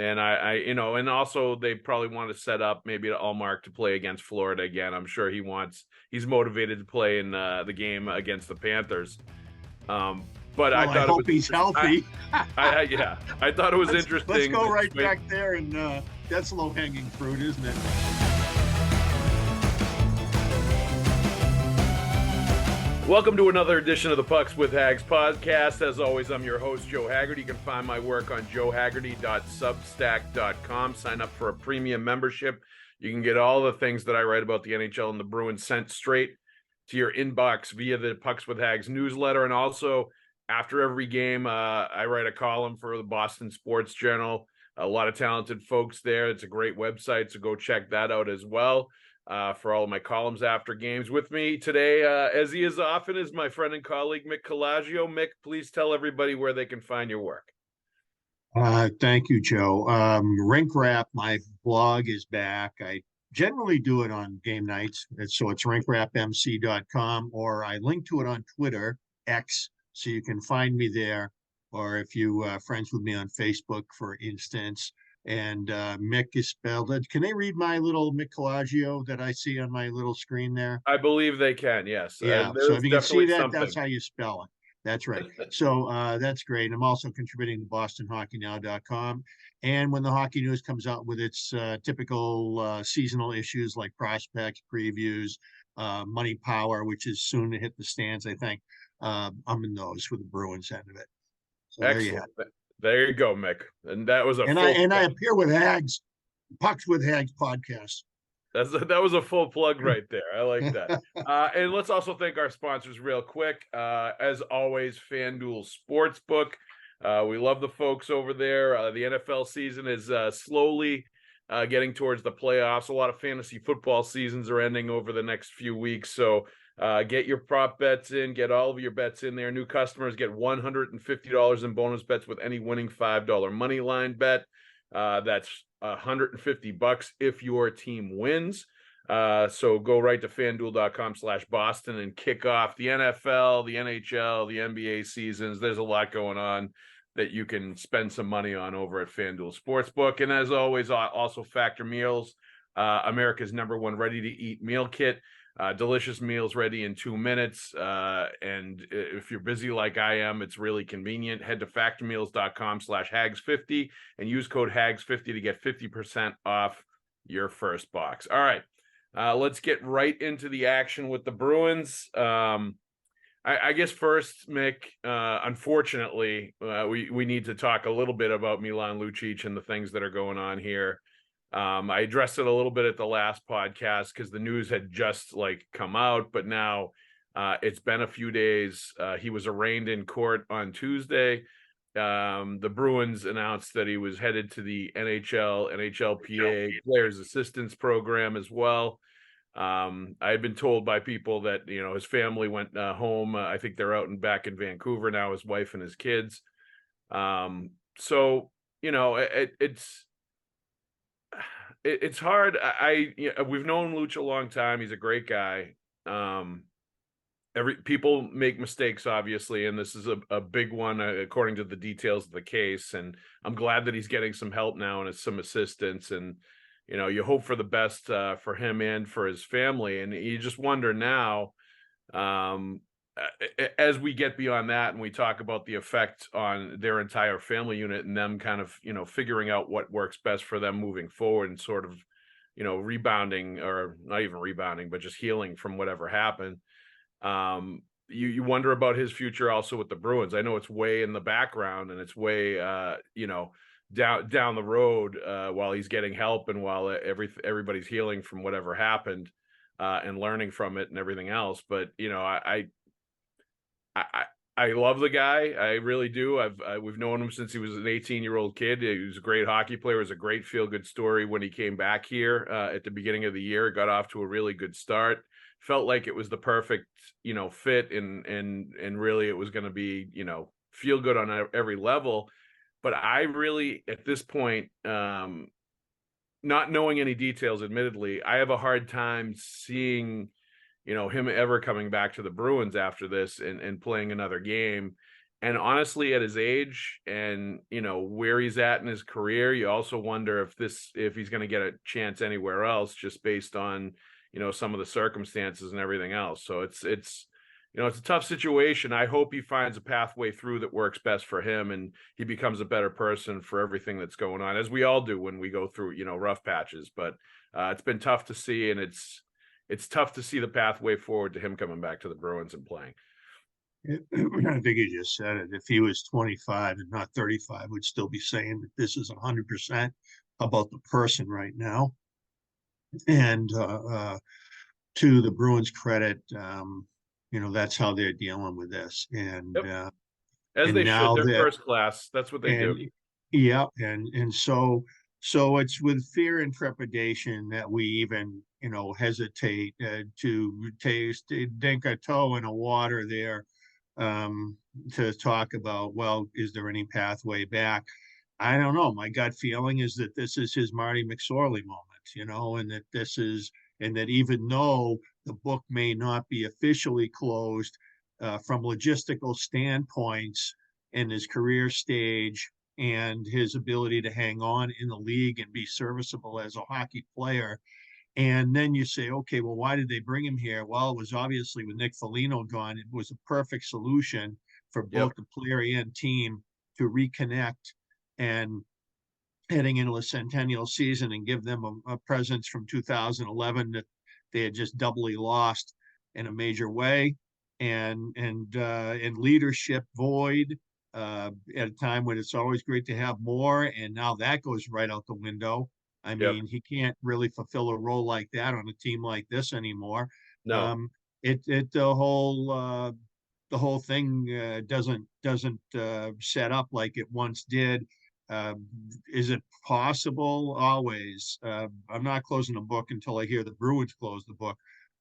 And and also they probably want to set up maybe Allmark to play against Florida again. I'm sure he's motivated to play in the game against the Panthers. But Well, I hope he's healthy. I thought it was interesting. Let's go right back there, and that's low-hanging fruit, isn't it? Welcome to another edition of the Pucks with Haggs podcast. As always, I'm your host, Joe Haggerty. You can find my work on joehaggerty.substack.com. Sign up for a premium membership. You can get all the things that I write about the NHL and the Bruins sent straight to your inbox via the Pucks with Haggs newsletter. And also, after every game, I write a column for the Boston Sports Journal. A lot of talented folks there. It's a great website, so go check that out as well. For all of my columns after games. With me today, as he is often, is my friend and colleague, Mick Colageo. Mick, please tell everybody where they can find your work. Thank you, Joe. Rink Wrap, my blog is back. I generally do it on game nights. So it's rinkwrapmc.com, or I link to it on Twitter, X, so you can find me there. Or if you friends with me on Facebook, for instance. And Mick is spelled. Can they read my little Mick Colageo that I see on my little screen there? I believe they can, yes. Yeah, so if you can see that, that's how you spell it. That's right. So that's great. I'm also contributing to BostonHockeyNow.com. And when the hockey news comes out with its typical seasonal issues like prospects, previews, money power, which is soon to hit the stands, I think, I'm in those for the Bruins end of it. So excellent. There you go, Mick. And that was I appear with Haggs, Pucks with Haggs podcast. That was a full plug right there. I like that. And let's also thank our sponsors real quick. As always, FanDuel Sportsbook. We love the folks over there. The NFL season is slowly getting towards the playoffs. A lot of fantasy football seasons are ending over the next few weeks. So get your prop bets in, get all of your bets in there. New customers get $150 in bonus bets with any winning $5 money line bet. That's $150 if your team wins. So go right to fanduel.com/Boston and kick off the NFL, the NHL, the NBA seasons. There's a lot going on that you can spend some money on over at FanDuel Sportsbook. And as always, also Factor Meals, America's #1 ready-to-eat meal kit. Delicious meals ready in 2 minutes. And if you're busy like I am, it's really convenient. Head to factormeals.com/Haggs50 and use code Haggs50 to get 50% off your first box. All right. Let's get right into the action with the Bruins. I guess first, Mick, unfortunately, we need to talk a little bit about Milan Lucic and the things that are going on here. I addressed it a little bit at the last podcast because the news had just come out, but now it's been a few days. He was arraigned in court on Tuesday. The Bruins announced that he was headed to the NHLPA Players Assistance Program as well. I had been told by people that, his family went home. I think they're out and back in Vancouver now, his wife and his kids. So, it's hard. We've known Luch a long time. He's a great guy. People make mistakes, obviously, and this is a big one according to the details of the case. And I'm glad that he's getting some help now and some assistance. And you hope for the best for him and for his family. And you just wonder now, as we get beyond that and we talk about the effect on their entire family unit and them kind of, figuring out what works best for them moving forward and sort of, rebounding, or not even rebounding, but just healing from whatever happened. You wonder about his future also with the Bruins. I know it's way in the background and it's way, down the road while he's getting help and while everybody's healing from whatever happened and learning from it and everything else. But, I love the guy. I really do. We've known him since he was an 18-year-old kid. He was a great hockey player. It was a great feel-good story when he came back here at the beginning of the year. Got off to a really good start. Felt like it was the perfect, fit, and really it was going to be, feel good on every level. But I really, at this point, not knowing any details, admittedly, I have a hard time seeing him ever coming back to the Bruins after this and playing another game. And honestly, at his age and, where he's at in his career, you also wonder if he's going to get a chance anywhere else just based on, some of the circumstances and everything else. So it's a tough situation. I hope he finds a pathway through that works best for him and he becomes a better person for everything that's going on, as we all do when we go through, rough patches. But it's been tough to see, and it's tough to see the pathway forward to him coming back to the Bruins and playing. I think you just said it. If he was 25 and not 35, would still be saying that this is 100% about the person right now. And to the Bruins' credit, that's how they're dealing with this. And Yep. As and they should. now They're that first class. That's what they and do. yeah, and so it's with fear and trepidation that we even hesitate to dink a toe in the water there, to talk about, well, is there any pathway back? I don't know. My gut feeling is that this is his Marty McSorley moment, and that even though the book may not be officially closed, from logistical standpoints in his career stage and his ability to hang on in the league and be serviceable as a hockey player. And then you say, okay, well, why did they bring him here? Well, it was obviously with Nick Foligno gone, it was a perfect solution for both Yep. the player and team to reconnect and heading into the centennial season and give them a presence from 2011 that they had just doubly lost in a major way, and leadership void, at a time when it's always great to have more, and now that goes right out the window. I Yep. mean, he can't really fulfill a role like that on a team like this anymore. No. Um, the whole thing doesn't set up like it once did. Uh, is it possible? Always. I'm not closing the book until I hear the Bruins close the book,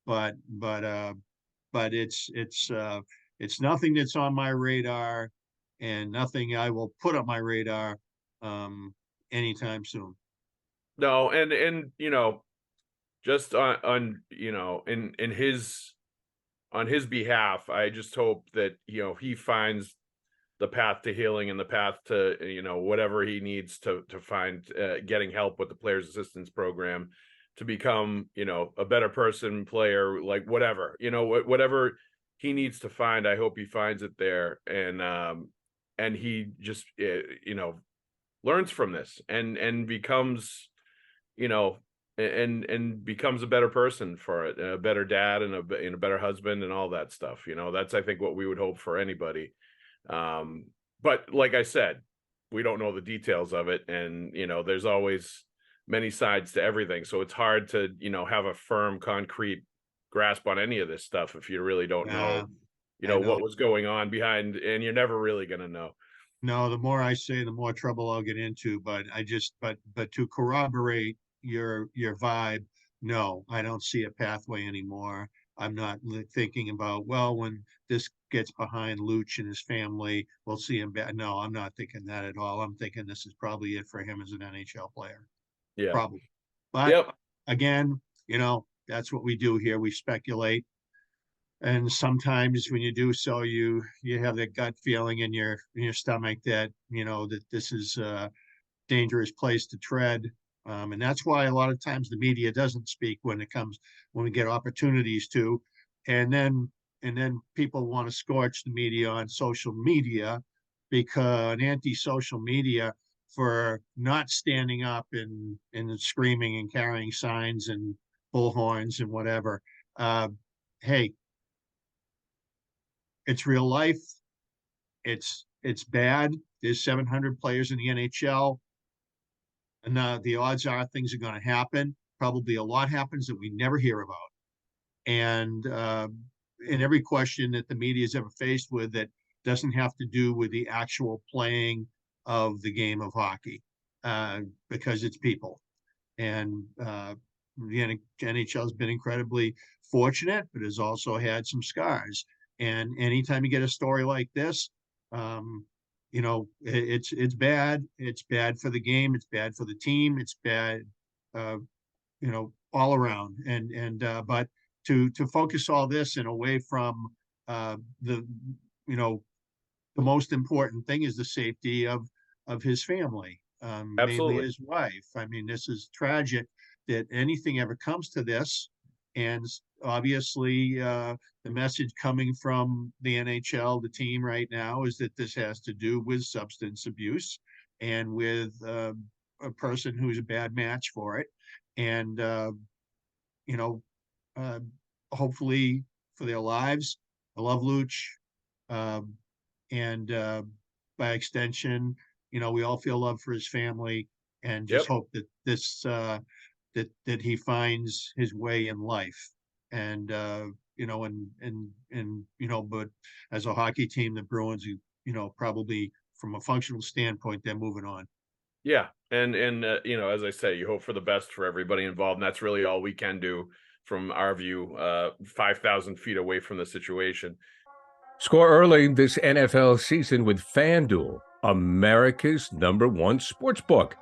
but it's nothing that's on my radar, and nothing I will put on my radar anytime soon. No, and just on in his on his behalf, I just hope that he finds the path to healing and the path to whatever he needs to find, getting help with the players assistance program to become a better person, player, like whatever whatever he needs to find. I hope he finds it there, and he just learns from this and becomes you know and becomes a better person for it, a better dad and a better husband and all that stuff. That's, I think, what we would hope for anybody. But like I said, we don't know the details of it, and there's always many sides to everything, so it's hard to have a firm, concrete grasp on any of this stuff if you really don't know I know. what was going on behind, and you're never really going to know. No, the more I say, the more trouble I'll get into. But to corroborate your vibe, no, I don't see a pathway anymore. I'm not thinking about, well, when this gets behind Luch and his family, we'll see him back. No, I'm not thinking that at all. I'm thinking this is probably it for him as an NHL player. Yeah. Probably. But Yep. again, that's what we do here. We speculate. And sometimes when you do so, you have that gut feeling in your stomach that that this is a dangerous place to tread, and that's why a lot of times the media doesn't speak when we get opportunities to, and then people want to scorch the media on social media, because anti-social media, for not standing up and screaming and carrying signs and bullhorns and whatever. Hey, it's real life. It's bad. There's 700 players in the NHL, and the odds are things are going to happen. Probably a lot happens that we never hear about. And in every question that the media is ever faced with that doesn't have to do with the actual playing of the game of hockey, because it's people. And the NHL has been incredibly fortunate, but has also had some scars. And anytime you get a story like this, it's bad. It's bad for the game. It's bad for the team. It's bad, all around. But to focus all this and away from the the most important thing is the safety of his family, mainly Absolutely. his wife. I mean, this is tragic that anything ever comes to this. And obviously, the message coming from the NHL, the team right now, is that this has to do with substance abuse and with a person who's a bad match for it. And, you know, uh, hopefully for their lives, I love Luch. Um, and by extension, we all feel love for his family and just Yep. hope that that he finds his way in life. And but as a hockey team, the Bruins, probably from a functional standpoint, they're moving on. Yeah, and as I say, you hope for the best for everybody involved, and that's really all we can do from our view, 5,000 feet away from the situation. Score early this NFL season with FanDuel, America's #1 sportsbook.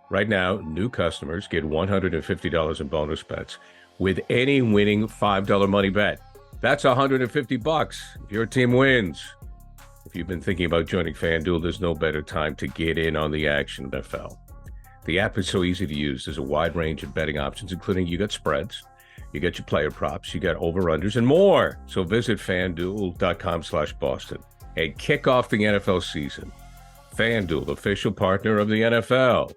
Right now, new customers get $150 in bonus bets with any winning $5 money bet. That's $150 if your team wins. If you've been thinking about joining FanDuel, there's no better time to get in on the action in NFL. The app is so easy to use. There's a wide range of betting options, including you got spreads, you got your player props, you got over-unders, and more. So visit FanDuel.com/Boston and kick off the NFL season. FanDuel, official partner of the NFL.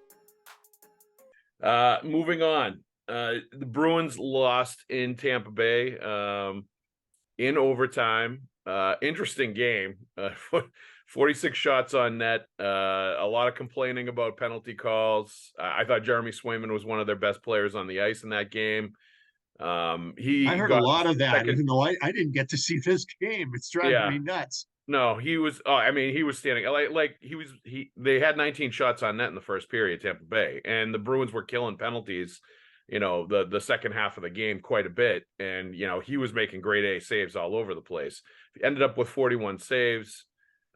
Moving on, the Bruins lost in Tampa Bay in overtime. Interesting game. 46 shots on net. A lot of complaining about penalty calls. I thought Jeremy Swayman was one of their best players on the ice in that game. I heard a lot of that, even though I didn't get to see this game. It's driving me nuts. No, he was. Oh, I mean, he was standing like he was. They had 19 shots on net in the first period, Tampa Bay, and the Bruins were killing penalties. The second half of the game quite a bit, and he was making grade A saves all over the place. He ended up with 41 saves.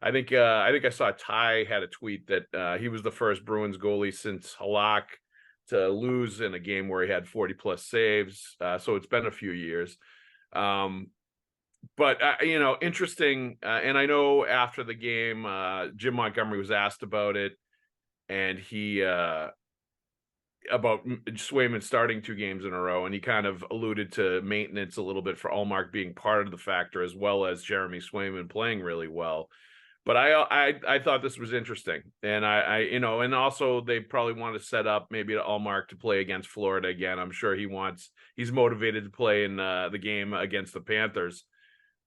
I think I saw Ty had a tweet that he was the first Bruins goalie since Halak to lose in a game where he had 40 plus saves. So it's been a few years. But interesting. And I know after the game, Jim Montgomery was asked about it, and he about Swayman starting 2 games in a row, and he kind of alluded to maintenance a little bit for Ullmark being part of the factor, as well as Jeremy Swayman playing really well. But I thought this was interesting, and and also they probably want to set up maybe Ullmark to play against Florida again. I'm sure he's motivated to play in the game against the Panthers.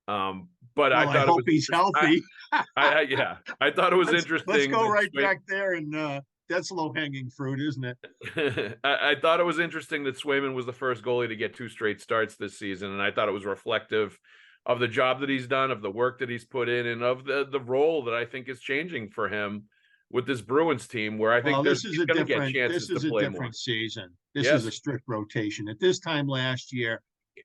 But I hope he's healthy. I thought it was interesting. Let's go right back there, and that's low-hanging fruit, isn't it? I thought it was interesting that Swayman was the first goalie to get 2 straight starts this season, and I thought it was reflective of the job that he's done, of the work that he's put in, and of the role that I think is changing for him with this Bruins team, where I think this is a different season. This is a strict rotation. At this time last year,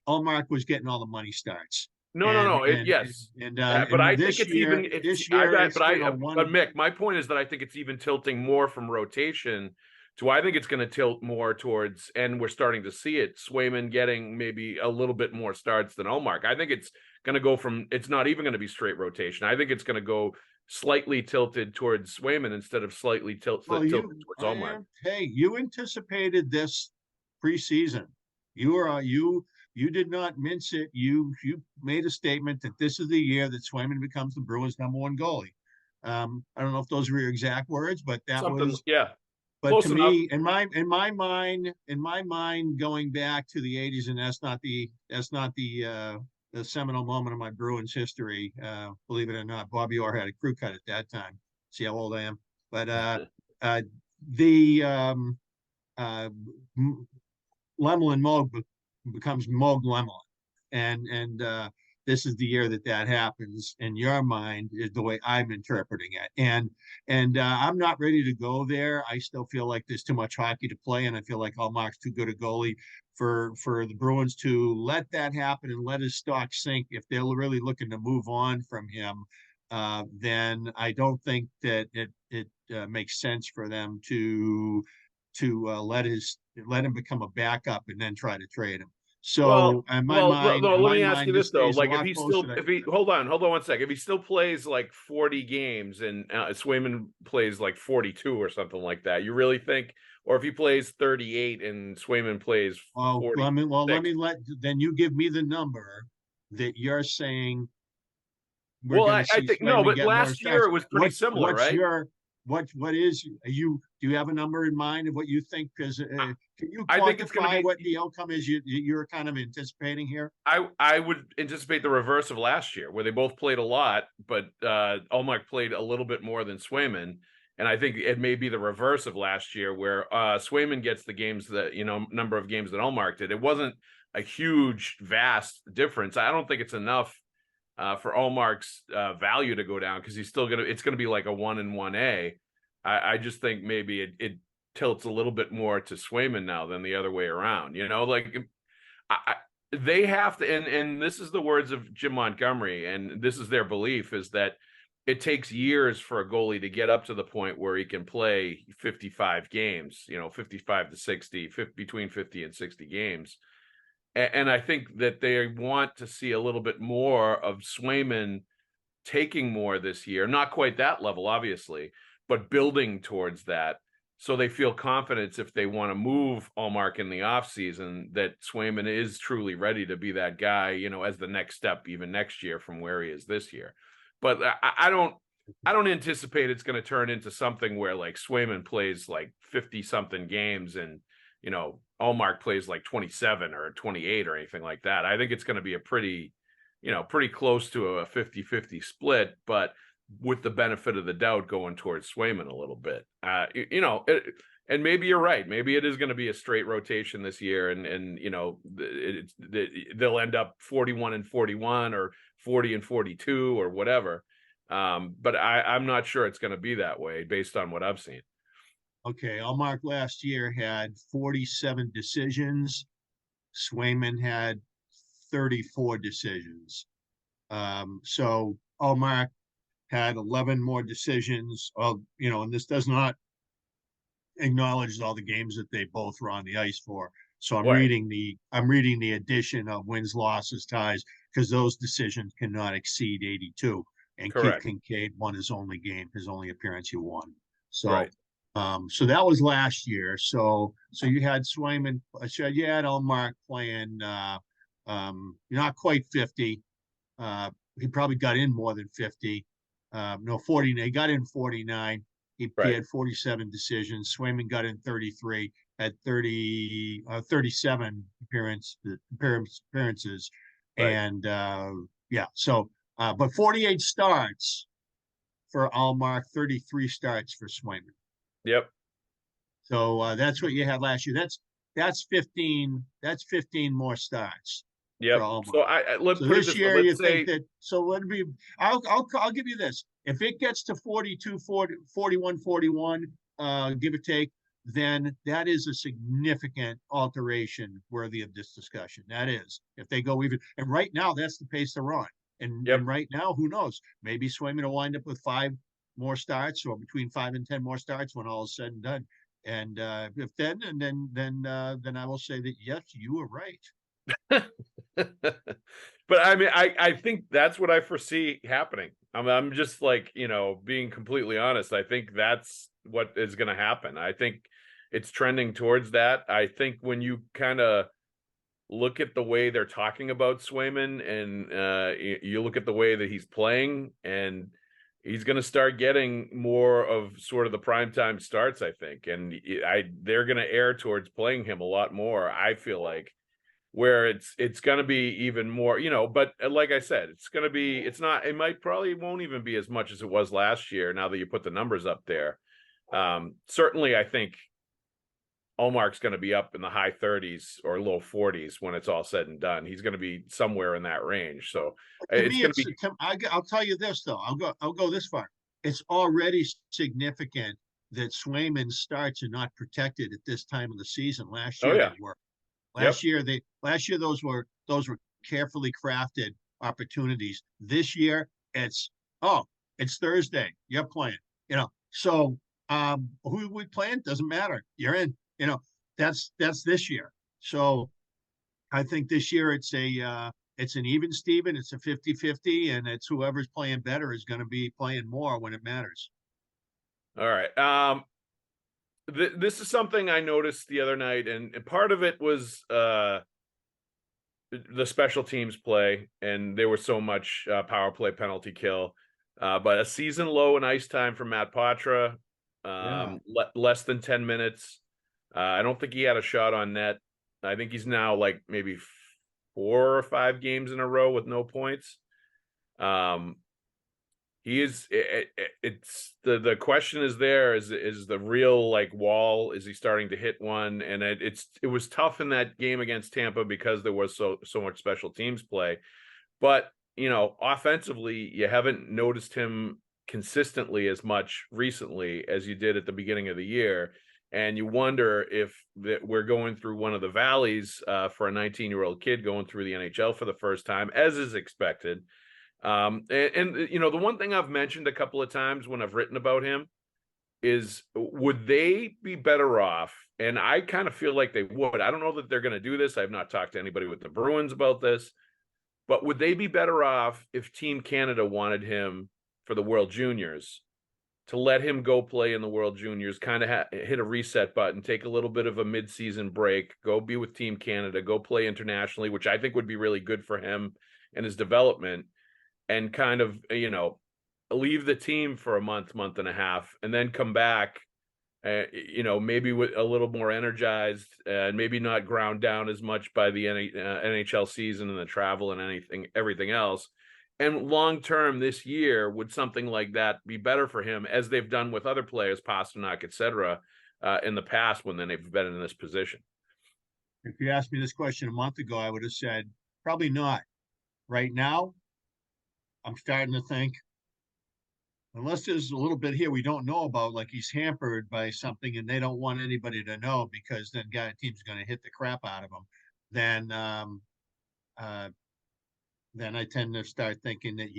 Ullmark was getting all the money starts. No. But I think it's even this year. But Mick, my point is that I think it's even tilting more from rotation to, I think it's going to tilt more towards, and we're starting to see it, Swayman getting maybe a little bit more starts than Ullmark. I think it's going to go from, it's not even going to be straight rotation. I think it's going to go slightly tilted towards Swayman instead of slightly tilted towards Ullmark. Hey, you anticipated this preseason. You did not mince it. You made a statement that this is the year that Swayman becomes the Bruins' #1 goalie. I don't know if those were your exact words, but that was But close to enough. Me, in my mind, going back to the '80s, and that's not the seminal moment of my Bruins history. Believe it or not, Bobby Orr had a crew cut at that time. See how old I am. But Lemelin Moog becomes Moog Lemelin, and this is the year that happens in your mind, is the way I'm interpreting it. And I'm not ready to go there. I still feel like there's too much hockey to play, and I feel like Ullmark's too good a goalie for the Bruins to let that happen and let his stock sink. If they're really looking to move on from him, then I don't think that it makes sense for them to let him become a backup and then try to trade him. So in my mind, no, in let my me ask you mind, this this though. stays a Like, lot closer to. if he, hold on one second. If he still plays like 40 games and Swayman plays like 42 or something like that, you really think, or if he plays 38 and Swayman plays Oh, 46? then you give me the number that you're saying we're Well, going to I see think no, Swayman but get more last year starts. it was pretty similar, What's right? your what is you do you have a number in mind of what you think? Because can you I think it's going to quantify be. what the outcome is you're kind of anticipating here? I would anticipate the reverse of last year, where they both played a lot, but Allmark played a little bit more than Swayman. And I think it may be the reverse of last year, where Swayman gets the games that, number of games that Allmark did. It wasn't a huge, vast difference. I don't think it's enough for Allmark's value to go down, because it's gonna be like a 1 and 1A. I just think maybe it tilts a little bit more to Swayman now than the other way around. Like they have to, and this is the words of Jim Montgomery, and this is their belief, is that it takes years for a goalie to get up to the point where he can play 55 games, 55 to 60, between 50 and 60 games. And I think that they want to see a little bit more of Swayman taking more this year. Not quite that level, obviously, but building towards that. So they feel confidence, if they want to move Allmark in the offseason, that Swayman is truly ready to be that guy, as the next step, even next year from where he is this year. But I don't anticipate it's going to turn into something where like Swayman plays like 50 something games and, Allmark plays like 27 or 28 or anything like that. I think it's going to be a pretty close to a 50-50 split, but with the benefit of the doubt going towards Swayman a little bit. And maybe you're right. Maybe it is going to be a straight rotation this year, and they'll end up 41 and 41 or 40 and 42 or whatever. But I'm not sure it's going to be that way based on what I've seen. Okay, Allmark last year had 47 decisions. Swayman had 34 decisions. So Allmark had 11 more decisions. And this does not acknowledge all the games that they both were on the ice for. So I'm reading the addition of wins, losses, ties, because those decisions cannot exceed 82. And Correct. Keith Kincaid won his only appearance he won. So right. So that was last year. So you had Swayman, you had Allmark playing not quite 50. He probably got in more than 50. 40. He got in 49. He had 47 decisions. Swayman got in 33, had 37 appearances. Right. And but 48 starts for Allmark, 33 starts for Swayman. Yep. So that's what you had last year. That's 15. That's 15 more starts. Yep. So let's put this year you think that. So let me. I'll give you this. If it gets to 42, 40, 41, 41, give or take, then that is a significant alteration worthy of this discussion. That is, if they go even. And right now, that's the pace they're on. And right now, who knows? Maybe Swayman will wind up with 5 more starts, or between 5 and 10 more starts when all is said and done. And if then I will say that yes, you were right. But I mean, I think that's what I foresee happening. I'm just like, being completely honest. I think that's what is going to happen. I think it's trending towards that. I think when you kind of look at the way they're talking about Swayman, and you look at the way that he's playing, and he's going to start getting more of sort of the primetime starts, I think. And they're going to err towards playing him a lot more, I feel like, where it's going to be even more, but like I said, it probably won't even be as much as it was last year, now that you put the numbers up there. Certainly, I think Allmark's going to be up in the high 30s or low 40s when it's all said and done. He's going to be somewhere in that range. So I'll tell you this though. I'll go this far. It's already significant that Swayman's starts are not protected at this time of the season. Last year they were. Last year those were carefully crafted opportunities. This year it's Thursday. You're playing. So who we playing doesn't matter. You're in. That's this year. So I think this year it's an even Steven. It's a 50-50, and it's whoever's playing better is going to be playing more when it matters. All right. This is something I noticed the other night, and part of it was the special teams play, and there was so much power play penalty kill. But a season low in ice time for Matt Poitras, less than 10 minutes. I don't think he had a shot on net. I think he's now like maybe 4 or 5 games in a row with no points. He is. It's the question is there is the real like wall? Is he starting to hit one? And it was tough in that game against Tampa because there was so much special teams play. But offensively, you haven't noticed him consistently as much recently as you did at the beginning of the year. And you wonder if we're going through one of the valleys for a 19-year-old kid going through the NHL for the first time, as is expected. And the one thing I've mentioned a couple of times when I've written about him is, would they be better off? And I kind of feel like they would. I don't know that they're going to do this. I've not talked to anybody with the Bruins about this. But would they be better off if Team Canada wanted him for the World Juniors to let him go play in the World Juniors, kind of hit a reset button, take a little bit of a mid-season break, go be with Team Canada, go play internationally, which I think would be really good for him and his development, and kind of, leave the team for a month and a half, and then come back, maybe with a little more energized, and maybe not ground down as much by the NHL season and the travel and everything else. And long term this year, would something like that be better for him, as they've done with other players, Pasternak, et cetera, in the past when they've been in this position? If you asked me this question a month ago, I would have said probably not. Right now, I'm starting to think, unless there's a little bit here we don't know about, like he's hampered by something and they don't want anybody to know because then team's going to hit the crap out of him, then I tend to start thinking that,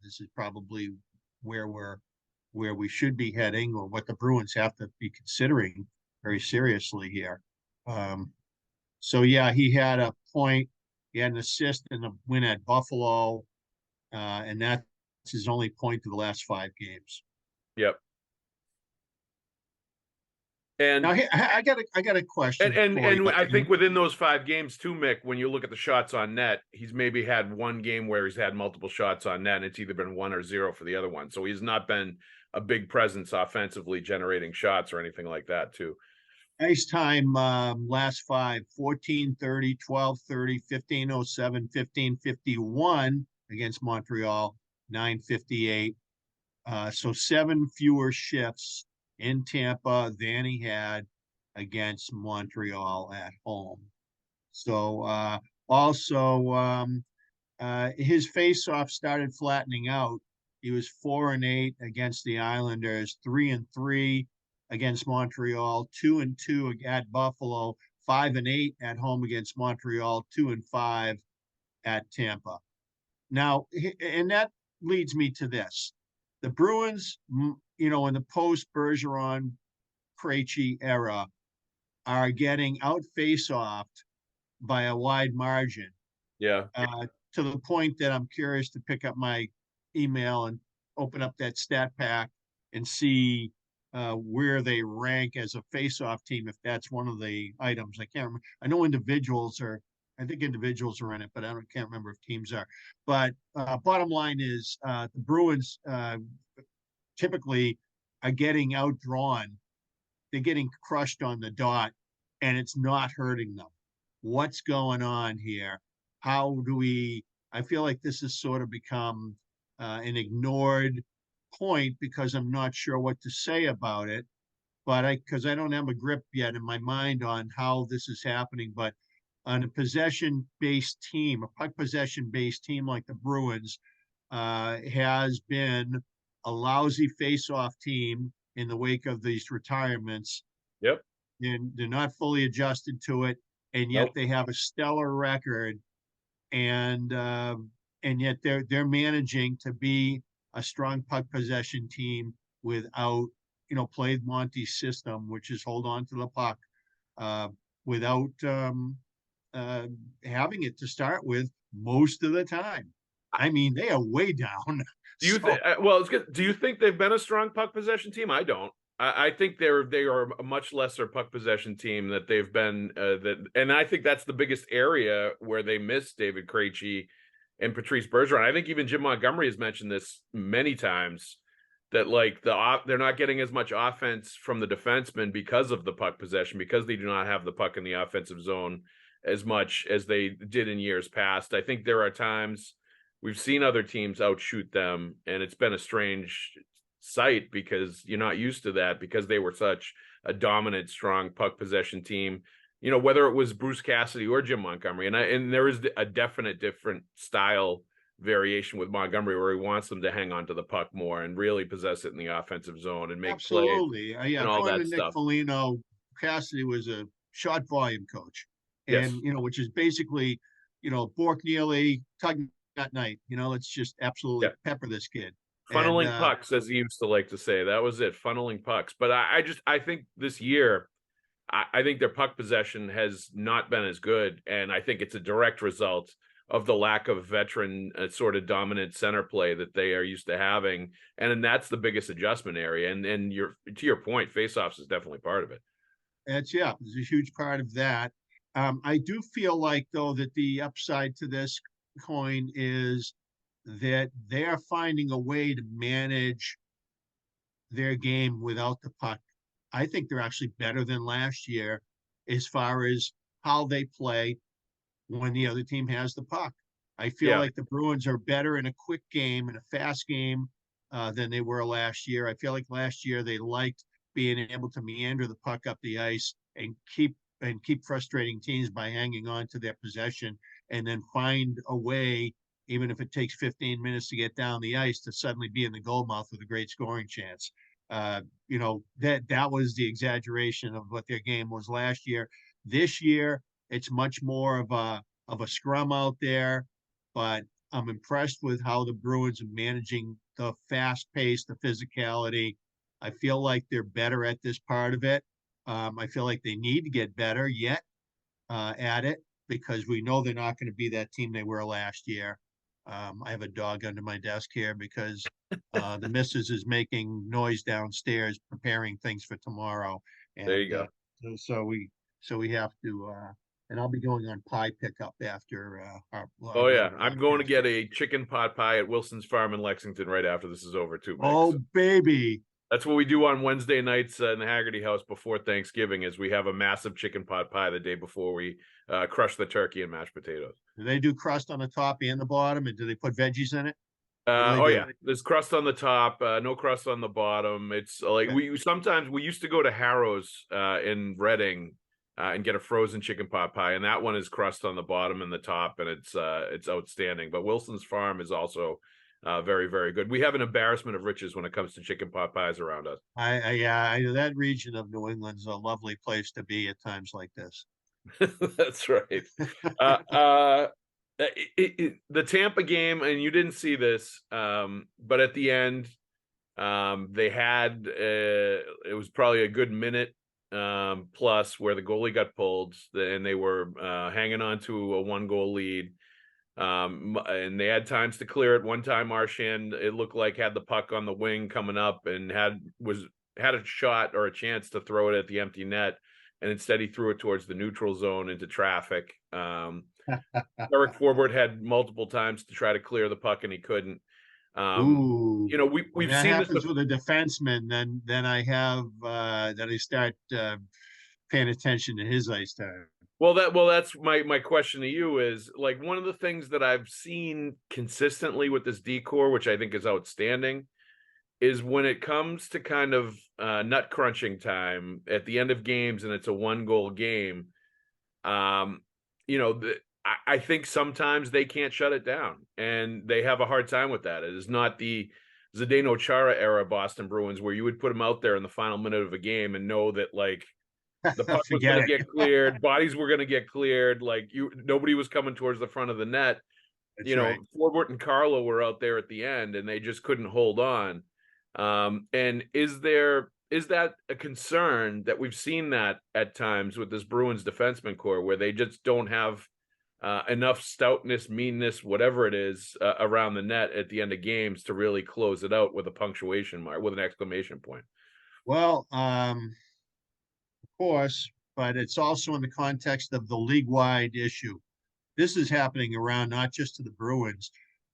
this is probably where we should be heading, or what the Bruins have to be considering very seriously here. He had a point, he had an assist in the win at Buffalo, and that's his only point to the last 5 games. Yep. And now I got a question. And I think within those 5 games too, Mick, when you look at the shots on net, he's maybe had one game where he's had multiple shots on net, and it's either been 1 or 0 for the other one. So he's not been a big presence offensively generating shots or anything like that too. Ice time, last 5, 14:30, 12:30, 15:07, 15:51 against Montreal, 9:58. So 7 fewer shifts in Tampa than he had against Montreal at home. So his face-off started flattening out. He was 4-8 against the Islanders, 3-3 against Montreal, 2-2 at Buffalo, 5-8 at home against Montreal, 2-5 at Tampa. Now, and that leads me to this. The Bruins, in the post-Bergeron, Krejci era, are getting out face-offed by a wide margin. Yeah. To the point that I'm curious to pick up my email and open up that stat pack and see where they rank as a face-off team, if that's one of the items. I can't remember. I know I think individuals are in it, but I can't remember if teams are. But bottom line is the Bruins typically are getting outdrawn. They're getting crushed on the dot, and it's not hurting them. What's going on here? I feel like this has sort of become an ignored point because I'm not sure what to say about it, because I don't have a grip yet in my mind on how this is happening. But on a possession-based team, a puck possession-based team like the Bruins has been a lousy face-off team in the wake of these retirements. Yep. And they're not fully adjusted to it, and yet they have a stellar record, and yet they're managing to be a strong puck possession team without, play Monty's system, which is hold on to the puck, without having it to start with most of the time. I mean, they are way down. Do you think? Well, it's good. Do you think they've been a strong puck possession team? I don't. I think they are a much lesser puck possession team that they've been. And I think that's the biggest area where they miss David Krejci and Patrice Bergeron. I think even Jim Montgomery has mentioned this many times that like they're not getting as much offense from the defensemen because of the puck possession, because they do not have the puck in the offensive zone as much as they did in years past. I think there are times we've seen other teams outshoot them, and it's been a strange sight because you're not used to that because they were such a dominant, strong puck possession team. You know, whether it was Bruce Cassidy or Jim Montgomery, and there is a definite different style variation with Montgomery where he wants them to hang on to the puck more and really possess it in the offensive zone and make Absolutely. plays Yeah, and all according that to Nick stuff. Foligno, Cassidy was a shot volume coach. Yes. And, which is basically, Bork Neely, tug that night, let's just absolutely pepper this kid. Funneling pucks, as he used to like to say. That was it, funneling pucks. But I think this year, I think their puck possession has not been as good. And I think it's a direct result of the lack of veteran sort of dominant center play that they are used to having. And that's the biggest adjustment area. And to your point, faceoffs is definitely part of it. It's a huge part of that. I do feel like, though, that the upside to this coin is that they are finding a way to manage their game without the puck. I think they're actually better than last year as far as how they play when the other team has the puck. I feel like the Bruins are better in a quick game and a fast game than they were last year. I feel like last year they liked being able to meander the puck up the ice and keep frustrating teams by hanging on to their possession and then find a way, even if it takes 15 minutes to get down the ice, to suddenly be in the goal mouth with a great scoring chance. That was the exaggeration of what their game was last year. This year, it's much more of a scrum out there, but I'm impressed with how the Bruins are managing the fast pace, the physicality. I feel like they're better at this part of it. I feel like they need to get better yet at it because we know they're not going to be that team they were last year. I have a dog under my desk here because the missus is making noise downstairs, preparing things for tomorrow. And, there you go. So we have to, and I'll be going on pie pickup after our. Oh yeah, I'm going to get a chicken pot pie at Wilson's Farm in Lexington right after this is over too. Mike. Oh baby. That's what we do on Wednesday nights in the Haggerty house before Thanksgiving is we have a massive chicken pot pie the day before we crush the turkey and mashed potatoes. Do they do crust on the top and the bottom, and do they put veggies in it? Yeah, there's crust on the top, no crust on the bottom. It's like we used to go to Harrow's in Reading and get a frozen chicken pot pie, and that one is crust on the bottom and the top, and it's outstanding. But Wilson's Farm is also very, very good. We have an embarrassment of riches when it comes to chicken pot pies around us. That region of New England's a lovely place to be at times like this. That's right. The Tampa game, and you didn't see this, but at the end, they had it was probably a good minute plus where the goalie got pulled, and they were hanging on to a 1-goal lead. And they had times to clear it. One time Marchand, it looked like, had the puck on the wing coming up and had a shot or a chance to throw it at the empty net, and instead he threw it towards the neutral zone into traffic. Eric Forbort had multiple times to try to clear the puck and he couldn't. We've seen happens this with a defenseman. Then I start paying attention to his ice time. Well, that's my question to you is, like, one of the things that I've seen consistently with this decor, which I think is outstanding, is when it comes to kind of nut crunching time at the end of games and it's a 1-goal game. I think sometimes they can't shut it down, and they have a hard time with that. It is not the Zdeno Chara era Boston Bruins where you would put them out there in the final minute of a game and know that, like, the puck was going to get cleared, bodies were going to get cleared, like nobody was coming towards the front of the net. That's right. Forbort and Carlo were out there at the end, and they just couldn't hold on. And is there is that a concern that we've seen that at times with this Bruins defenseman core where they just don't have enough stoutness, meanness, whatever it is, around the net at the end of games to really close it out with a punctuation mark, with an exclamation point? Well, of course, but it's also in the context of the league-wide issue. This is happening around not just to the Bruins.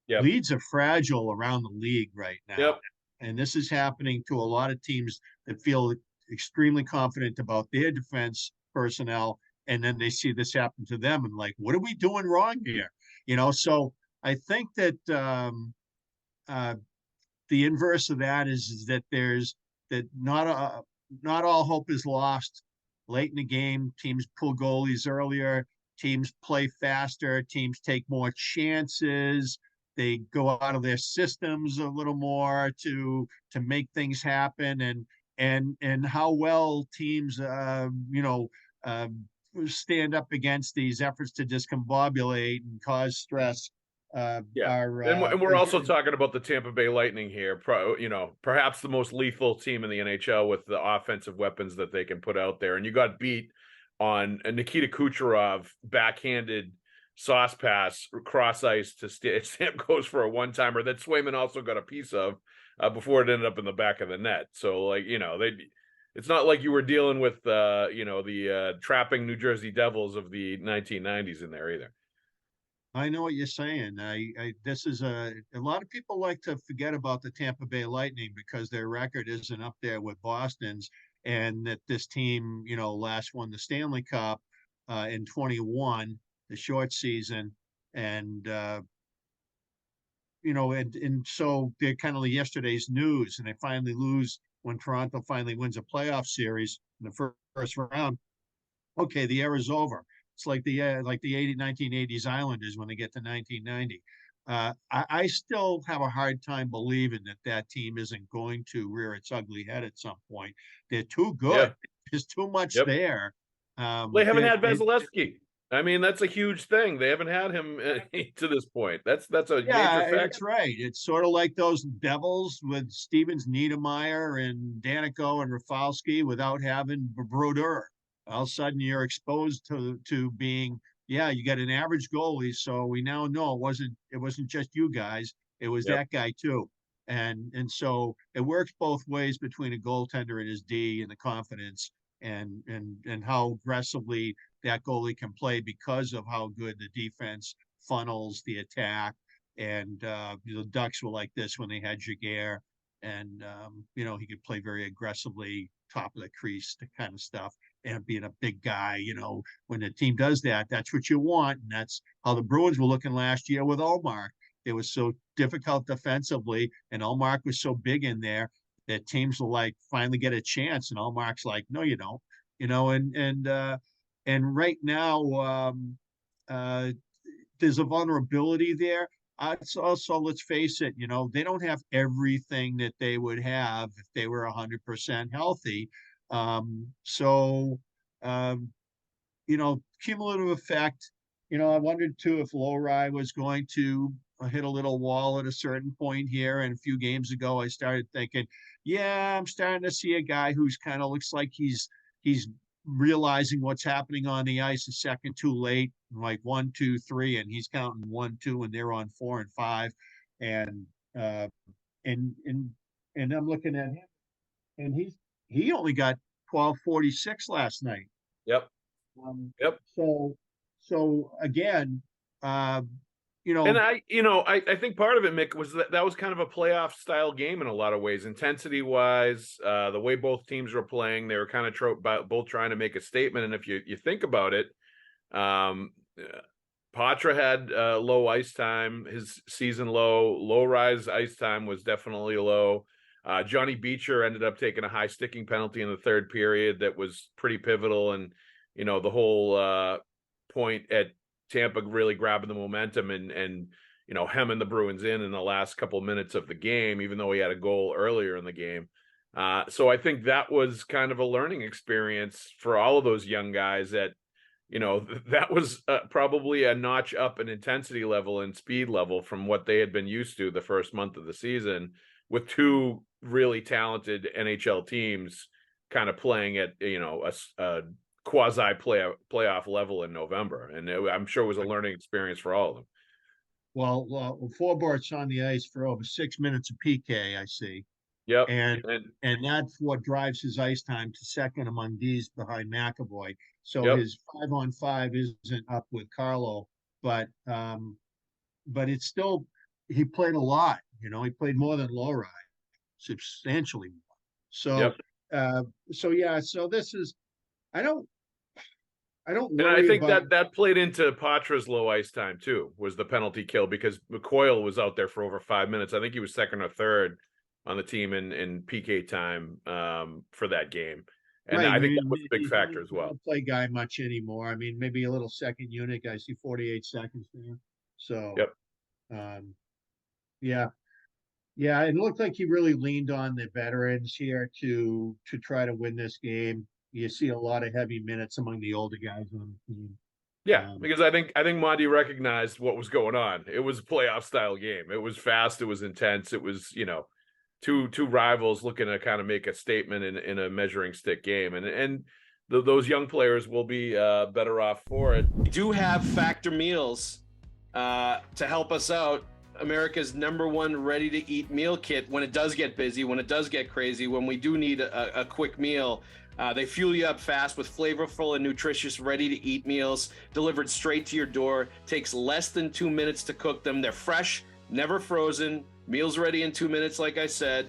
Yep. Leads are fragile around the league right now. Yep. And this is happening to a lot of teams that feel extremely confident about their defense personnel. And then they see this happen to them and like, what are we doing wrong here? So I think that the inverse of that is that not all hope is lost. Late in the game, teams pull goalies earlier, teams play faster, teams take more chances. They go out of their systems a little more to make things happen, and how well teams stand up against these efforts to discombobulate and cause stress. And we're also talking about the Tampa Bay Lightning here. Perhaps the most lethal team in the NHL with the offensive weapons that they can put out there. And you got beat on a Nikita Kucherov backhanded sauce pass cross ice to Stamkos for a one-timer that Swayman also got a piece of before it ended up in the back of the net. So it's not like you were dealing with the trapping New Jersey Devils of the 1990s in there either. I know what you're saying. This is a lot of people like to forget about the Tampa Bay Lightning because their record isn't up there with Boston's, and that this team, last won the Stanley Cup in 21, the short season, and so they're kind of yesterday's news, and they finally lose when Toronto finally wins a playoff series in the first round. Okay, the era's over. It's like the 1980s Islanders when they get to 1990. I still have a hard time believing that team isn't going to rear its ugly head at some point. They're too good. Yep. There's too much there. They haven't had Vasilevsky. I mean, that's a huge thing. They haven't had him to this point. That's a major factor. That's right. It's sort of like those Devils with Stevens, Niedermeyer, and Danico and Rafalski without having Brodeur. All of a sudden you're exposed to being, you got an average goalie. So we now know it wasn't just you guys. It was that guy too. And so it works both ways between a goaltender and his D and the confidence and how aggressively that goalie can play because of how good the defense funnels the attack. And the Ducks were like this when they had Jaguar, and he could play very aggressively, top of the crease, the kind of stuff. And being a big guy, when the team does that, that's what you want. And that's how the Bruins were looking last year with Ullmark. It was so difficult defensively, and Ullmark was so big in there that teams will finally get a chance. And Ullmark's like, no, you don't, and right now there's a vulnerability there. It's also, let's face it, they don't have everything that they would have if they were 100% healthy. Cumulative effect, I wondered too if Lowry was going to hit a little wall at a certain point here. And a few games ago, I started thinking, I'm starting to see a guy who's kind of looks like he's realizing what's happening on the ice a second too late, like 1, 2, 3, and he's counting 1, 2, and they're on 4 and 5. And I'm looking at him, and he only got 1246 last night. Yep. So again, and I think part of it, Mick, was that was kind of a playoff style game in a lot of ways, intensity wise, the way both teams were playing, they were kind of both trying to make a statement. And if you think about it, Poitras had low ice time, his season low rise ice time was definitely low. Johnny Beecher ended up taking a high sticking penalty in the third period that was pretty pivotal. And, the whole point at Tampa really grabbing the momentum and hemming the Bruins in the last couple of minutes of the game, even though he had a goal earlier in the game. So I think that was kind of a learning experience for all of those young guys that, that was probably a notch up in intensity level and speed level from what they had been used to the first month of the season with two really talented NHL teams kind of playing at, a quasi playoff level in November. And I'm sure it was a learning experience for all of them. Well, Forbort's on the ice for over 6 minutes of PK, I see. Yep. And that's what drives his ice time to second among D's behind McAvoy. So his 5-on-5 isn't up with Carlo, but it's still, he played a lot. He played more than Lowry, substantially more. So so this is, I don't and I worry think about that played into Poitras' low ice time too, was the penalty kill, because McCoyle was out there for over 5 minutes. I think he was second or third on the team in PK time for that game. And I think that was a big factor as well. Don't play guy much anymore. I mean, maybe a little second unit. I see 48 seconds there. So, yeah, it looked like he really leaned on the veterans here to try to win this game. You see a lot of heavy minutes among the older guys on the team. Yeah, because I think Monty recognized what was going on. It was a playoff style game. It was fast. It was intense. It was, two rivals looking to kind of make a statement in a measuring stick game, and those young players will be better off for it. We do have Factor Meals to help us out. America's #1 ready-to-eat meal kit when it does get busy, when it does get crazy, when we do need a quick meal. They fuel you up fast with flavorful and nutritious ready-to-eat meals delivered straight to your door. Takes less than 2 minutes to cook them. They're fresh, never frozen. Meals ready in 2 minutes, like I said.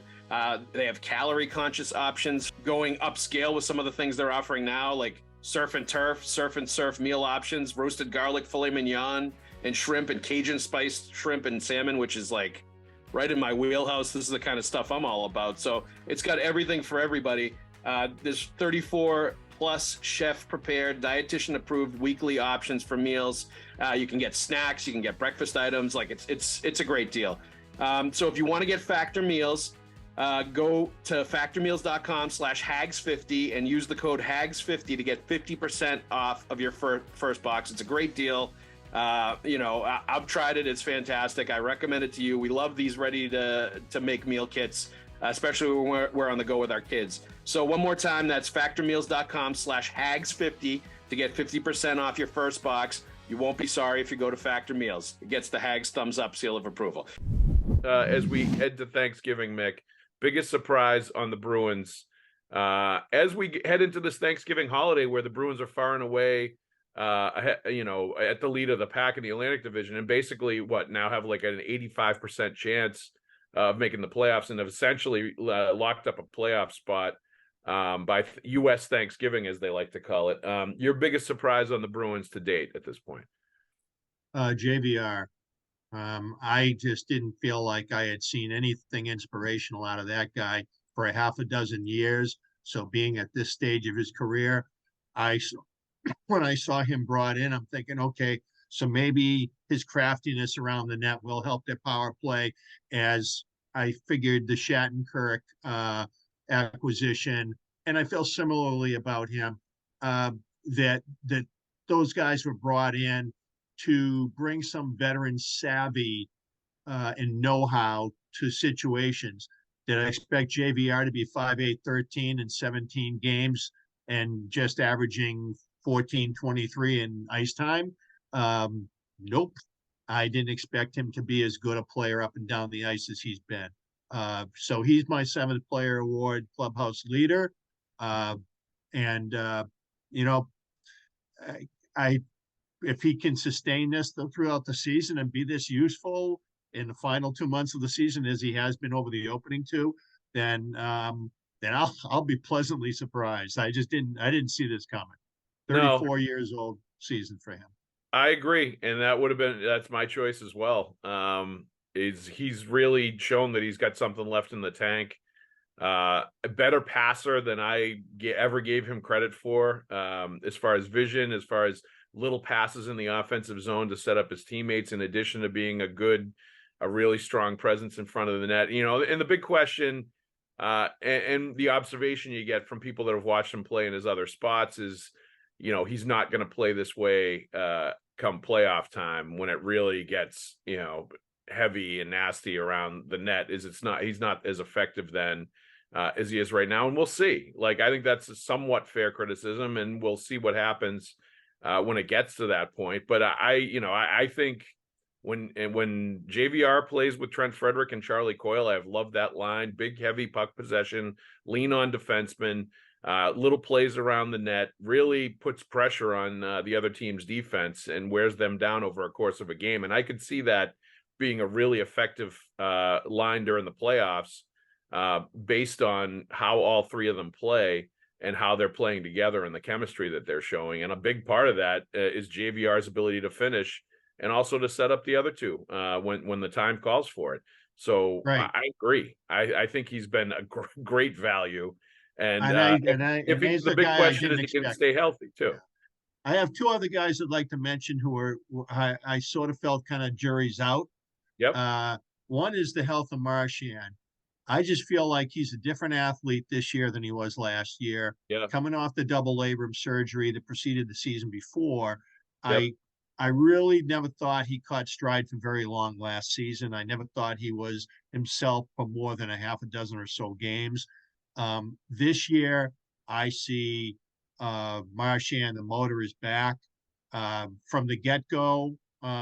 They have calorie-conscious options, going upscale with some of the things they're offering now, like surf and surf meal options, roasted garlic filet mignon, and shrimp, and Cajun spiced shrimp and salmon, which is like right in my wheelhouse. This is the kind of stuff I'm all about. So it's got everything for everybody. There's 34 plus chef prepared, dietitian approved weekly options for meals. You can get snacks, you can get breakfast items. Like it's a great deal. So if you want to get Factor Meals, go to factormeals.com/Haggs50 and use the code Haggs50 to get 50% off of your first box. It's a great deal. I've tried it. It's fantastic. I recommend it to you. We love these ready to make meal kits, especially when we're on the go with our kids. So one more time, that's factormeals.com/Haggs50 to get 50% off your first box. You won't be sorry if you go to Factor Meals. It gets the Haggs thumbs up seal of approval. As we head to Thanksgiving, Mick, biggest surprise on the Bruins as we head into this Thanksgiving holiday, where the Bruins are far and away at the lead of the pack in the Atlantic Division, and basically now have like an 85% chance of making the playoffs, and have essentially locked up a playoff spot by U.S. Thanksgiving, as they like to call it. Your biggest surprise on the Bruins to date at this point? JVR. I just didn't feel like I had seen anything inspirational out of that guy for a half a dozen years. So being at this stage of his career, when I saw him brought in, I'm thinking, okay, so maybe his craftiness around the net will help their power play, as I figured the Shattenkirk acquisition, and I feel similarly about him, that those guys were brought in to bring some veteran savvy and know-how to situations. Did I expect JVR to be 5'8", 13 in 17 games and just averaging 14-23 in ice time? Nope. I didn't expect him to be as good a player up and down the ice as he's been. So he's my 7th player award clubhouse leader. If he can sustain this throughout the season and be this useful in the final 2 months of the season as he has been over the opening 2, then I'll be pleasantly surprised. I didn't see this coming. 34 years old season for him. I agree, and that's my choice as well. He's really shown that he's got something left in the tank. A better passer than I ever gave him credit for, as far as vision, as far as little passes in the offensive zone to set up his teammates, in addition to being a really strong presence in front of the net. And the big question and the observation you get from people that have watched him play in his other spots is, he's not going to play this way come playoff time, when it really gets, heavy and nasty around the net. He's not as effective then as he is right now, and we'll see. Like, I think that's a somewhat fair criticism, and we'll see what happens when it gets to that point. But I think when JVR plays with Trent Frederick and Charlie Coyle, I've loved that line. Big, heavy puck possession, lean on defensemen, little plays around the net, really puts pressure on the other team's defense and wears them down over a course of a game. And I could see that being a really effective line during the playoffs based on how all three of them play and how they're playing together and the chemistry that they're showing. And a big part of that is JVR's ability to finish and also to set up the other two when the time calls for it. So Right. I agree. I think he's been a great value. And the big question is he can stay healthy too. Yeah. I have two other guys I'd like to mention who I sort of felt kind of jury's out. Yep. One is the health of Marchand. I just feel like he's a different athlete this year than he was last year. Yeah. Coming off the double labrum surgery that preceded the season before, Yep. I really never thought he caught stride for very long last season. I never thought he was himself for more than a half a dozen or so games. This year, I see Marchand, the motor is back from the get-go.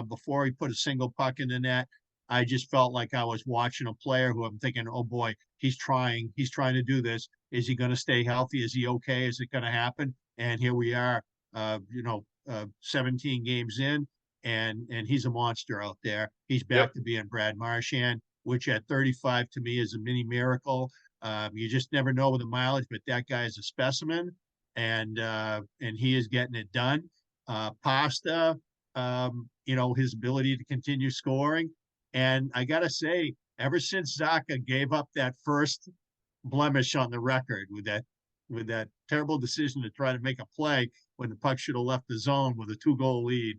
Before he put a single puck in the net, I just felt like I was watching a player who I'm thinking, oh boy, he's trying to do this. Is he going to stay healthy? Is he okay? Is it going to happen? And here we are, 17 games in, and he's a monster out there. He's back to being Brad Marchand, which at 35 to me is a mini miracle. You just never know with the mileage, but that guy is a specimen, and he is getting it done. Pasta, his ability to continue scoring. And I got to say, ever since Zacha gave up that first blemish on the record with that terrible decision to try to make a play when the puck should have left the zone with a 2-goal lead,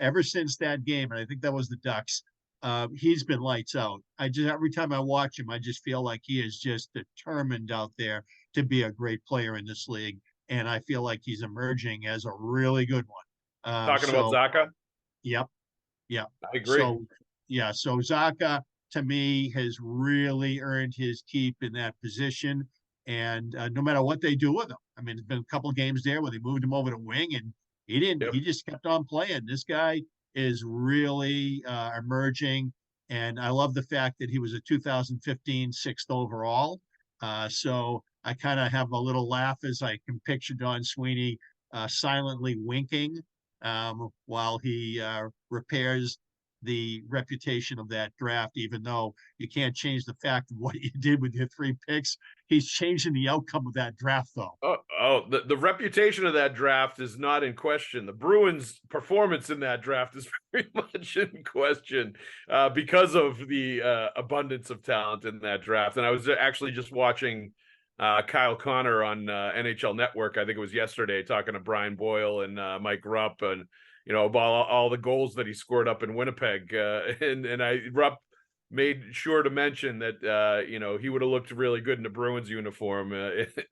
ever since that game, and I think that was the Ducks, he's been lights out. Every time I watch him, I just feel like he is just determined out there to be a great player in this league. And I feel like he's emerging as a really good one. Talking about Zacha? Yep. I agree. So Zacha, to me, has really earned his keep in that position. And no matter what they do with him, I mean, there's been a couple of games there where they moved him over to wing, and he didn't. Yep. He just kept on playing. This guy is really emerging, and I love the fact that he was a 2015 6th overall. So I kind of have a little laugh as I can picture Don Sweeney silently winking while he repairs the reputation of that draft, even though you can't change the fact of what you did with your 3 picks. He's changing the outcome of that draft, though. The reputation of that draft is not in question. The Bruins' performance in that draft is very much in question because of the abundance of talent in that draft. And I was actually just watching Kyle Connor on NHL Network. I think it was yesterday, talking to Brian Boyle and Mike Rupp, and about all the goals that he scored up in Winnipeg. And Rupp made sure to mention that, he would have looked really good in a Bruins uniform.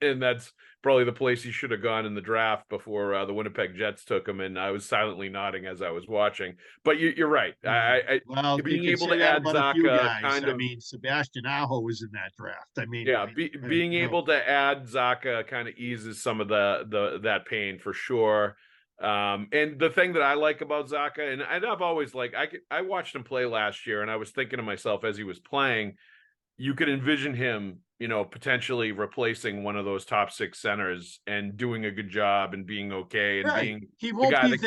And that's probably the place he should have gone in the draft before the Winnipeg Jets took him. And I was silently nodding as I was watching. But you're right. Being able to add Zacha Sebastian Aho was in that draft. Being able to add Zacha kind of eases some of that pain for sure. And the thing that I like about Zacha, and I've always I watched him play last year, and I was thinking to myself as he was playing, you could envision him, potentially replacing one of those top 6 centers and doing a good job and being okay and being the guy that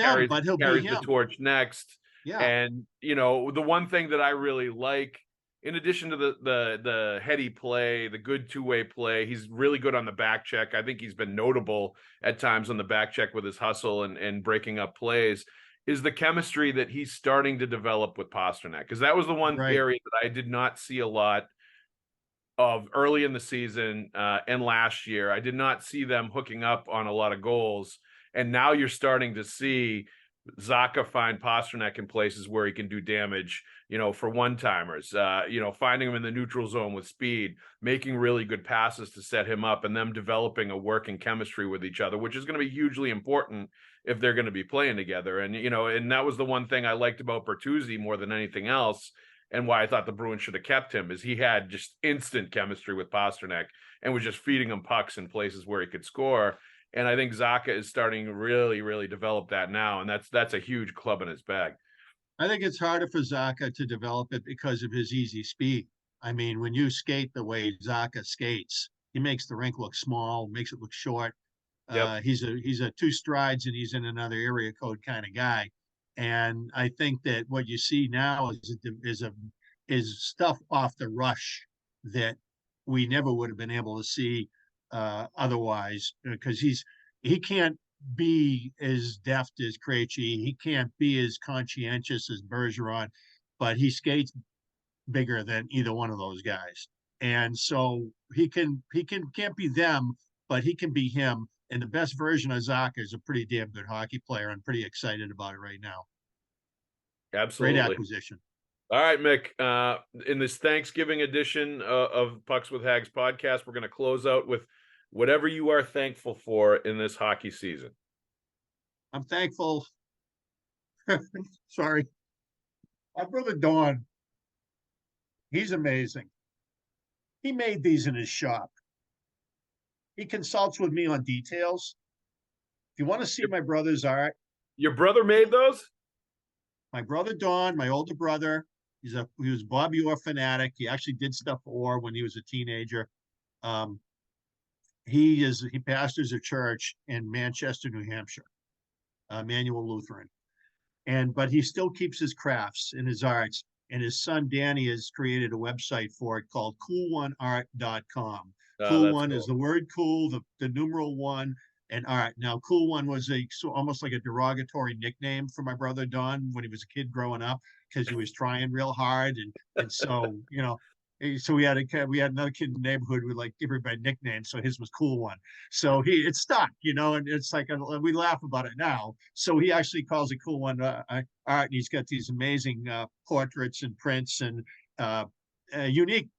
carries the torch next. Yeah. And the one thing that I really like, in addition to the heady play, the good two-way play, he's really good on the back check. I think he's been notable at times on the back check with his hustle and breaking up plays, is the chemistry that he's starting to develop with Pastrnak. Because that was the one area that I did not see a lot of early in the season and last year. I did not see them hooking up on a lot of goals. And now you're starting to see Zacha find Pastrnak in places where he can do damage, for one-timers, finding him in the neutral zone with speed, making really good passes to set him up, and them developing a working chemistry with each other, which is going to be hugely important if they're going to be playing together. And, and that was the one thing I liked about Bertuzzi more than anything else, and why I thought the Bruins should have kept him is he had just instant chemistry with Pasternak and was just feeding him pucks in places where he could score. And I think Zacha is starting to really, really develop that now, and that's a huge club in his bag. I think it's harder for Zacha to develop it because of his easy speed. I mean, when you skate the way Zacha skates, he makes the rink look small, makes it look short. Yep. He's a two strides and he's in another area code kind of guy. And I think that what you see now is stuff off the rush that we never would have been able to see otherwise, because he can't be as deft as Krejci. He can't be as conscientious as Bergeron, but he skates bigger than either one of those guys. And so he can't be them, but he can be him. And the best version of Zacha is a pretty damn good hockey player. I'm pretty excited about it right now. Absolutely. Great acquisition. All right, Mick. In this Thanksgiving edition of Pucks with Haggs podcast, we're going to close out with whatever you are thankful for in this hockey season. I'm thankful. Sorry. My brother Don, he's amazing. He made these in his shop. He consults with me on details. If you want to see my brother's art. Your brother made those? My brother Don, my older brother, he was Bobby Orr fanatic. He actually did stuff for Orr when he was a teenager. He pastors a church in Manchester, New Hampshire, Manual Lutheran. But he still keeps his crafts and his arts. And his son Danny has created a website for it called cool1art.com. Cool One is the word cool, the numeral one, and art. Now, Cool One was almost like a derogatory nickname for my brother Don when he was a kid growing up, because he was trying real hard, and so so we had another kid in the neighborhood who would like give everybody nicknames, so his was Cool One. So it stuck, and it's like we laugh about it now. So he actually calls it Cool One art, and he's got these amazing portraits and prints and unique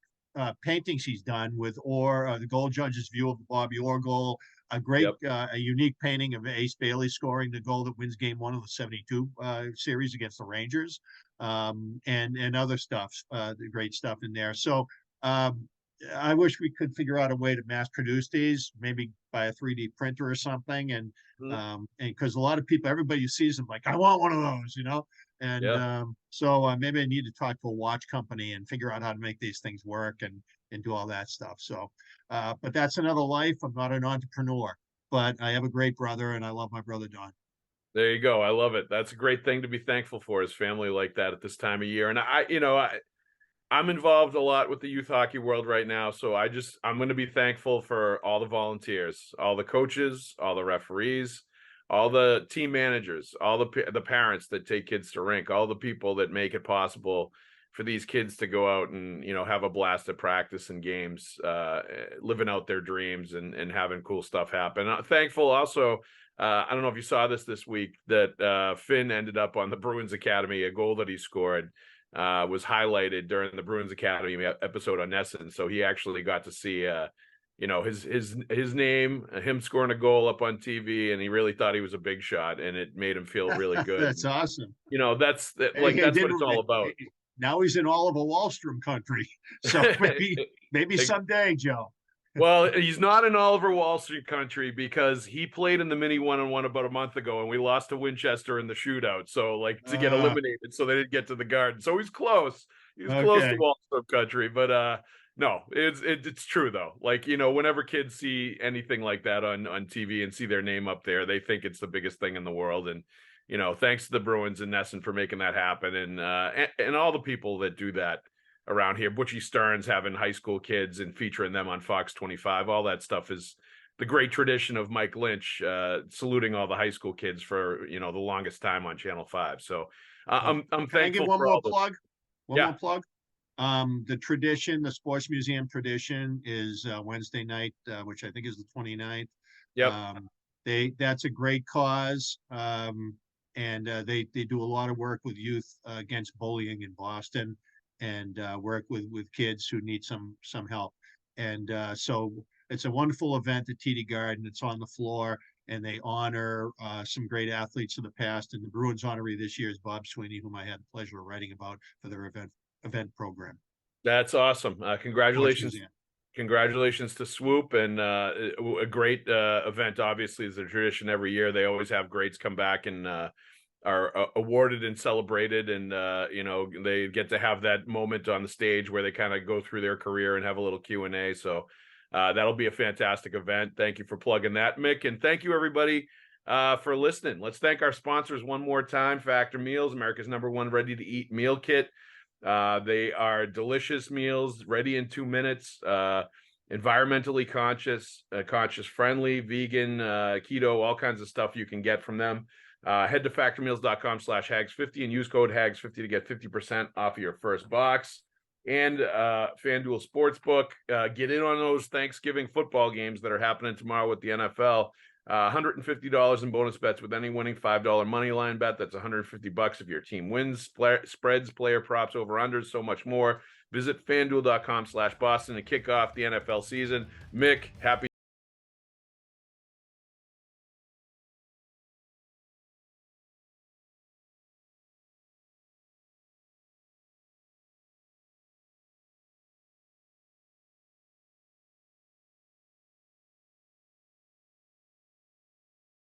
paintings he's done with Orr, the goal judge's view of the Bobby Orr goal, a great, a unique painting of Ace Bailey scoring the goal that wins Game 1 of the '72 series against the Rangers, and other stuff, the great stuff in there. So I wish we could figure out a way to mass produce these, maybe by a 3D printer or something, and because a lot of people, everybody who sees them, like, I want one of those, And so maybe I need to talk to a watch company and figure out how to make these things work and do all that stuff. So, but that's another life. I'm not an entrepreneur, but I have a great brother, and I love my brother Don. There you go. I love it. That's a great thing to be thankful for, is family like that at this time of year. And I'm involved a lot with the youth hockey world right now, so I'm going to be thankful for all the volunteers, all the coaches, all the referees, all the team managers, all the parents that take kids to rink, all the people that make it possible for these kids to go out and have a blast at practice and games, living out their dreams and having cool stuff happen. Thankful also. I don't know if you saw this week, that Finn ended up on the Bruins Academy. A goal that he scored was highlighted during the Bruins Academy episode on Nesson. So he actually got to see his name, him scoring a goal up on TV, and he really thought he was a big shot, and it made him feel really good. That's awesome. That's what it's all about. Now he's in Oliver Wahlstrom country. So maybe someday, Joe. Well, he's not in Oliver Wahlstrom country, because he played in the mini one-on-one about a month ago, and we lost to Winchester in the shootout. So to get eliminated, so they didn't get to the Garden. So he's close. He's close to Wahlstrom country, but no, it's true though. Whenever kids see anything like that on TV and see their name up there, they think it's the biggest thing in the world. And thanks to the Bruins and Nesson for making that happen, and all the people that do that around here. Butchie Stearns having high school kids and featuring them on Fox 25. All that stuff is the great tradition of Mike Lynch saluting all the high school kids for the longest time on Channel 5. So I'm thankful. Can I give one more plug? One more plug. The tradition, the Sports Museum tradition, is Wednesday night, which I think is the 29th. Yep. That's a great cause. And they do a lot of work with youth against bullying in Boston, and work with kids who need some help. And so it's a wonderful event at TD Garden. It's on the floor, and they honor some great athletes of the past. And the Bruins honoree this year is Bob Sweeney, whom I had the pleasure of writing about for their event program. That's awesome. Congratulations. Coaches, yeah. Congratulations to Swoop, and a great event. Obviously, is a tradition every year. They always have greats come back and are awarded and celebrated, and they get to have that moment on the stage where they kind of go through their career and have a little Q&A. So that'll be a fantastic event. Thank you for plugging that, Mick, and thank you everybody for listening. Let's thank our sponsors one more time. Factor Meals, America's #1 ready-to-eat meal kit. They are delicious meals, ready in 2 minutes, environmentally conscious, friendly, vegan, keto, all kinds of stuff you can get from them. Head to factormeals.com/Haggs50 and use code Haggs50 to get 50% off of your first box. And FanDuel Sportsbook, get in on those Thanksgiving football games that are happening tomorrow with the NFL. $150 in bonus bets with any winning $5 money line bet. That's $150 if your team wins. Spreads, player props, over-unders, so much more. Visit FanDuel.com/Boston to kick off the NFL season. Mick, happy